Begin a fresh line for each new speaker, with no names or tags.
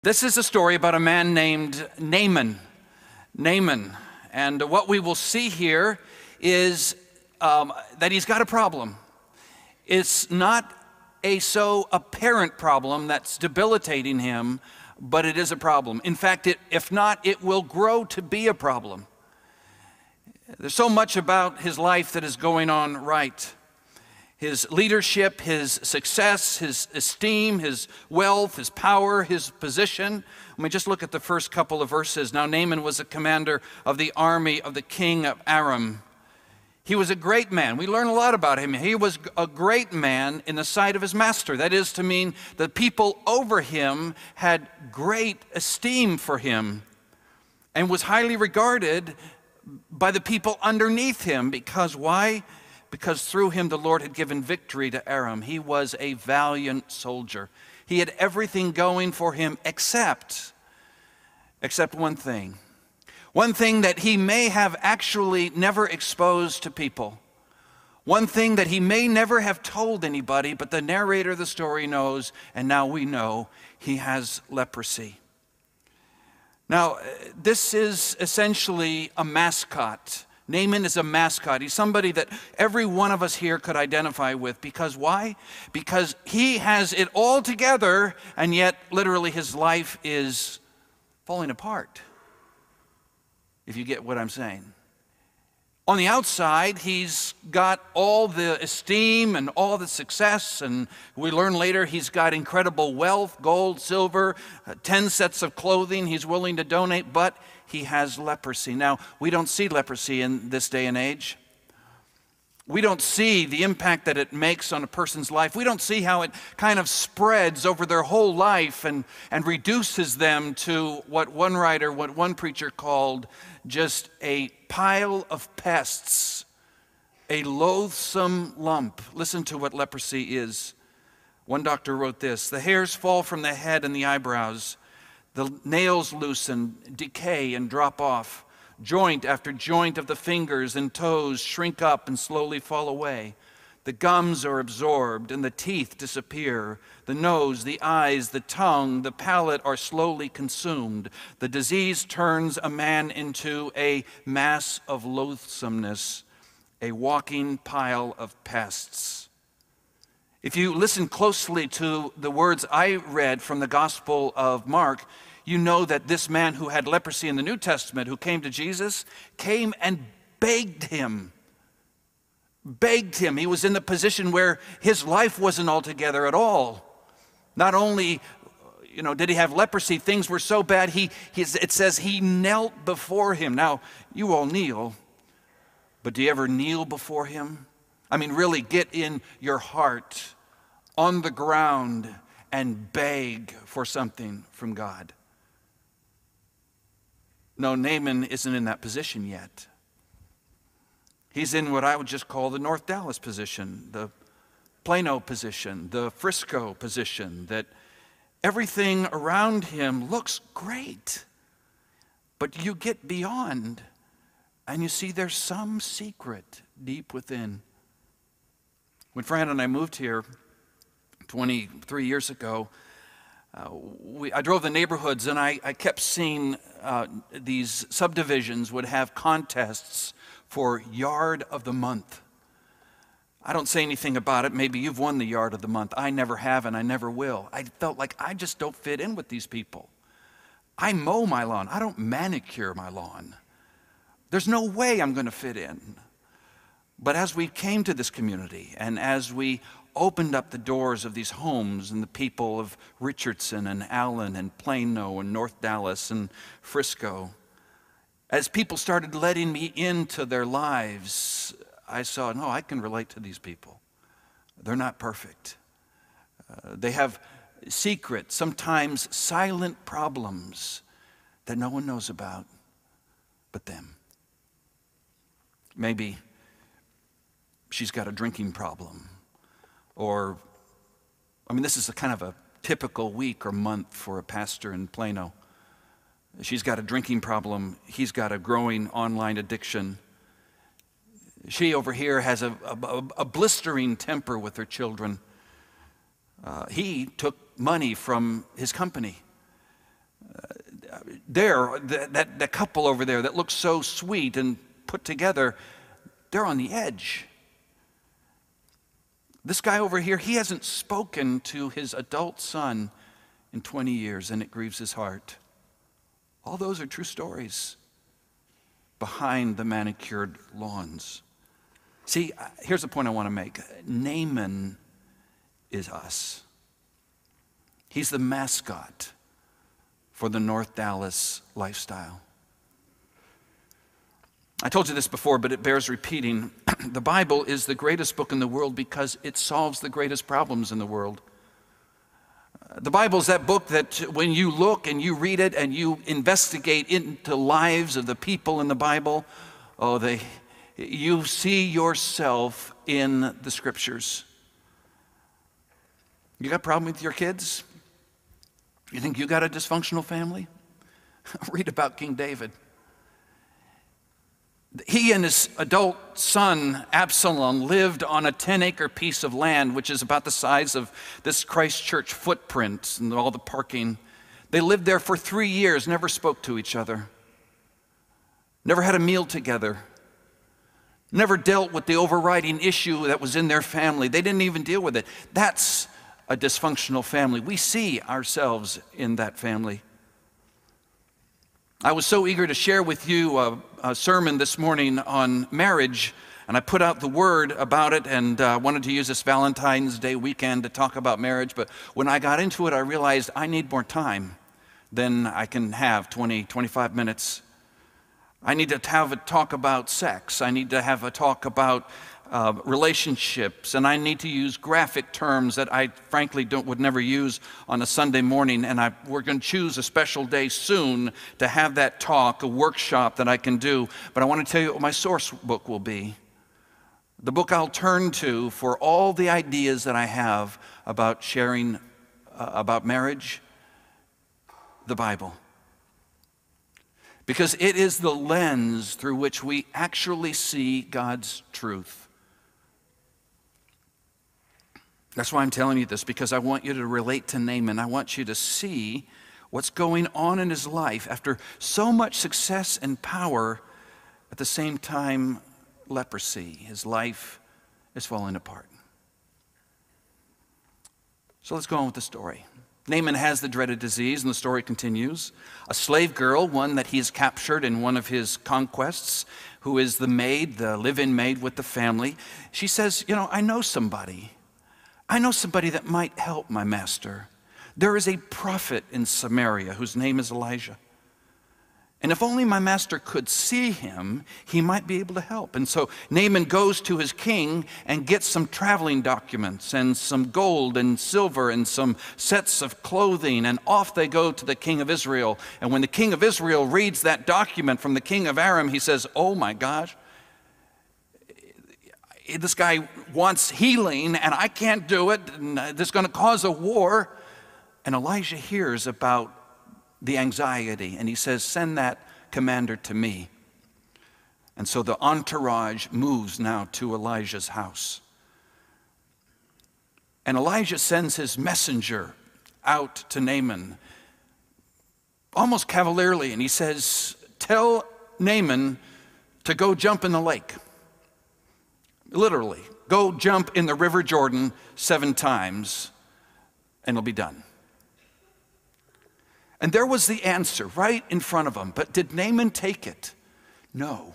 This is a story about a man named Naaman. And what we will see here is that he's got a problem. It's not a so apparent problem that's debilitating him, but it is a problem. In fact, if not, it will grow to be a problem. There's so much about his life that is going on right. His leadership, his success, his esteem, his wealth, his power, his position. Let me just look at the first couple of verses. Now Naaman was the commander of the army of the king of Aram. He was a great man. We learn a lot about him. He was a great man in the sight of his master. That is to mean the people over him had great esteem for him and was highly regarded by the people underneath him. Because why? Because through him the Lord had given victory to Aram. He was a valiant soldier. He had everything going for him except one thing. One thing that he may have actually never exposed to people. One thing that he may never have told anybody, but the narrator of the story knows, and now we know, he has leprosy. Now, this is essentially a mascot. Naaman is a mascot. He's somebody that every one of us here could identify with. Because why? Because he has it all together, and yet literally his life is falling apart, if you get what I'm saying. On the outside, he's got all the esteem and all the success, and we learn later he's got incredible wealth, gold, silver, 10 sets of clothing he's willing to donate, but he has leprosy. Now, we don't see leprosy in this day and age. We don't see the impact that it makes on a person's life. We don't see how it kind of spreads over their whole life and reduces them to what one preacher called just a pile of pests, a loathsome lump. Listen to what leprosy is. One doctor wrote this: the hairs fall from the head and the eyebrows. The nails loosen, decay, and drop off. Joint after joint of the fingers and toes shrink up and slowly fall away. The gums are absorbed and the teeth disappear. The nose, the eyes, the tongue, the palate are slowly consumed. The disease turns a man into a mass of loathsomeness, a walking pile of pests. If you listen closely to the words I read from the Gospel of Mark, you know that this man who had leprosy in the New Testament, who came to Jesus, came and begged him. Begged him. He was in the position where his life wasn't altogether at all. Not only, did he have leprosy, things were so bad, it says he knelt before him. Now, you all kneel, but do you ever kneel before him? I mean, really get in your heart on the ground and beg for something from God. No, Naaman isn't in that position yet. He's in what I would just call the North Dallas position, the Plano position, the Frisco position, that everything around him looks great, but you get beyond and you see there's some secret deep within. When Fran and I moved here 23 years ago, I drove the neighborhoods and I kept seeing these subdivisions would have contests for yard of the month. I don't say anything about it. Maybe you've won the yard of the month. I never have and I never will. I felt like I just don't fit in with these people. I mow my lawn. I don't manicure my lawn. There's no way I'm going to fit in. But as we came to this community and as we opened up the doors of these homes and the people of Richardson and Allen and Plano and North Dallas and Frisco, as people started letting me into their lives, I saw, no, I can relate to these people. They're not perfect. They have secret, sometimes silent problems that no one knows about but them. Maybe she's got a drinking problem. Or, this is a kind of a typical week or month for a pastor in Plano. She's got a drinking problem. He's got a growing online addiction. She over here has a blistering temper with her children. He took money from his company. that couple over there that looks so sweet and put together, they're on the edge. This guy over here, he hasn't spoken to his adult son in 20 years, and it grieves his heart. All those are true stories behind the manicured lawns. See, here's the point I want to make. Naaman is us. He's the mascot for the North Dallas lifestyle. I told you this before, but it bears repeating. The Bible is the greatest book in the world because it solves the greatest problems in the world. The Bible is that book that when you look and you read it and you investigate into lives of the people in the Bible, you see yourself in the Scriptures. You got a problem with your kids? You think you got a dysfunctional family? Read about King David. He and his adult son, Absalom, lived on a 10-acre piece of land, which is about the size of this Christ Church footprint and all the parking. They lived there for 3 years, never spoke to each other, never had a meal together, never dealt with the overriding issue that was in their family. They didn't even deal with it. That's a dysfunctional family. We see ourselves in that family. I was so eager to share with you a sermon this morning on marriage, and I put out the word about it and wanted to use this Valentine's Day weekend to talk about marriage, but when I got into it, I realized I need more time than I can have, 20, 25 minutes. I need to have a talk about sex. I need to have a talk about relationships, and I need to use graphic terms that I frankly would never use on a Sunday morning, and we're going to choose a special day soon to have that talk, a workshop that I can do. But I want to tell you what my source book will be, the book I'll turn to for all the ideas that I have about sharing about marriage, the Bible. Because it is the lens through which we actually see God's truth. That's why I'm telling you this, because I want you to relate to Naaman. I want you to see what's going on in his life after so much success and power. At the same time, leprosy. His life is falling apart. So let's go on with the story. Naaman has the dreaded disease, and the story continues. A slave girl, one that he's captured in one of his conquests, who is the maid, the live-in maid with the family, she says, I know somebody. I know somebody that might help my master. There is a prophet in Samaria whose name is Elijah. And if only my master could see him, he might be able to help. And so Naaman goes to his king and gets some traveling documents and some gold and silver and some sets of clothing, and off they go to the king of Israel. And when the king of Israel reads that document from the king of Aram, he says, oh my gosh, this guy wants healing and I can't do it, and this is going to cause a war. And Elijah hears about the anxiety, and he says, send that commander to me. And so the entourage moves now to Elijah's house. And Elijah sends his messenger out to Naaman, almost cavalierly, and he says, tell Naaman to go jump in the lake. Literally, go jump in the River Jordan 7 times, and it'll be done. And there was the answer right in front of him. But did Naaman take it? No.